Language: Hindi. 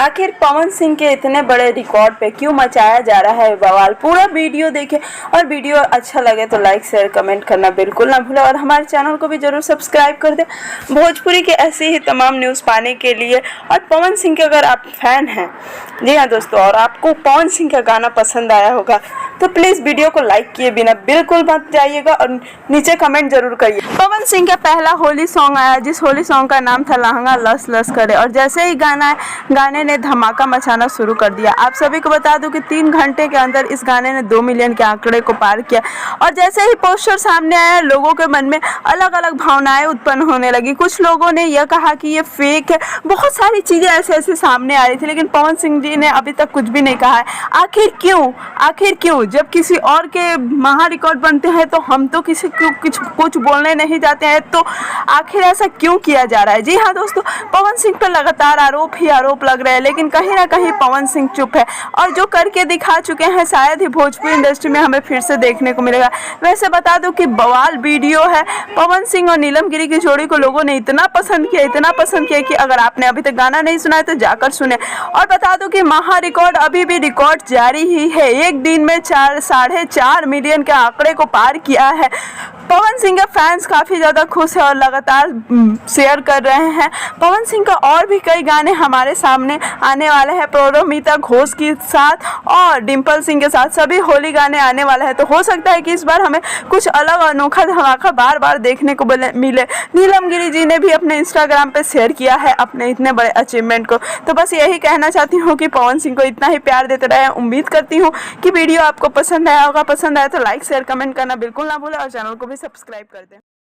आखिर पवन सिंह के इतने बड़े रिकॉर्ड पे क्यों मचाया जा रहा है बवाल। पूरा वीडियो देखें और वीडियो अच्छा लगे तो लाइक शेयर कमेंट करना बिल्कुल ना भूलें और हमारे चैनल को भी जरूर सब्सक्राइब कर दें भोजपुरी के ऐसे ही तमाम न्यूज़ पाने के लिए। और पवन सिंह के अगर आप फैन हैं, जी हाँ दोस्तों, और आपको पवन सिंह का गाना पसंद आया होगा तो प्लीज़ वीडियो को लाइक किए बिना बिल्कुल मत जाइएगा और नीचे कमेंट जरूर करिए। पवन सिंह का पहला होली सॉन्ग आया जिस होली सॉन्ग का नाम था लहंगा लस लस करे, और जैसे ही गाने ने धमाका मचाना शुरू कर दिया। आप सभी को बता दूं कि 3 घंटे के अंदर इस गाने ने 2 मिलियन के आंकड़े को पार किया। और जैसे ही पोस्टर सामने आया, लोगों के मन में अलग अलग भावनाएं उत्पन्न होने लगी। कुछ लोगों ने यह कहा कि ये फेक है, बहुत सारी चीज़ें ऐसे सामने आ रही थी, लेकिन पवन सिंह जी ने अभी तक कुछ भी नहीं कहा है। आखिर क्यों जब किसी और के महा रिकॉर्ड बनते हैं तो हम तो किसी को कुछ बोलने नहीं जाते हैं, तो आखिर ऐसा क्यों किया जा रहा है। जी हाँ दोस्तों, पवन सिंह पर लगातार आरोप ही आरोप लग रहे हैं, लेकिन कहीं ना कहीं पवन सिंह चुप है और जो करके दिखा चुके हैं शायद ही भोजपुरी इंडस्ट्री में हमें फिर से देखने को मिलेगा। वैसे बता दूं कि बवाल वीडियो है। पवन सिंह और नीलम गिरी की जोड़ी को लोगों ने इतना पसंद किया कि अगर आपने अभी तक गाना नहीं सुना है तो जाकर सुने। और बता दूं कि महा रिकॉर्ड अभी भी रिकॉर्ड जारी ही है, एक दिन में 4.5 मिलियन के आंकड़े को पार किया है। पवन सिंह के फैंस काफ़ी ज़्यादा खुश है और लगातार शेयर कर रहे हैं। पवन सिंह का और भी कई गाने हमारे सामने आने वाले हैं, परमिता घोष के साथ और डिम्पल सिंह के साथ सभी होली गाने आने वाले हैं। तो हो सकता है कि इस बार हमें कुछ अलग अनोखा धमाका बार देखने को मिले। नीलम गिरी जी ने भी अपने इंस्टाग्राम पे शेयर किया है अपने इतने बड़े अचीवमेंट को। तो बस यही कहना चाहती हूँ कि पवन सिंह को इतना ही प्यार देते रहे। उम्मीद करती हूँ कि वीडियो आपको पसंद आया होगा। पसंद आया तो लाइक शेयर कमेंट करना बिल्कुल ना भूलें और चैनल को भी सब्सक्राइब कर दें।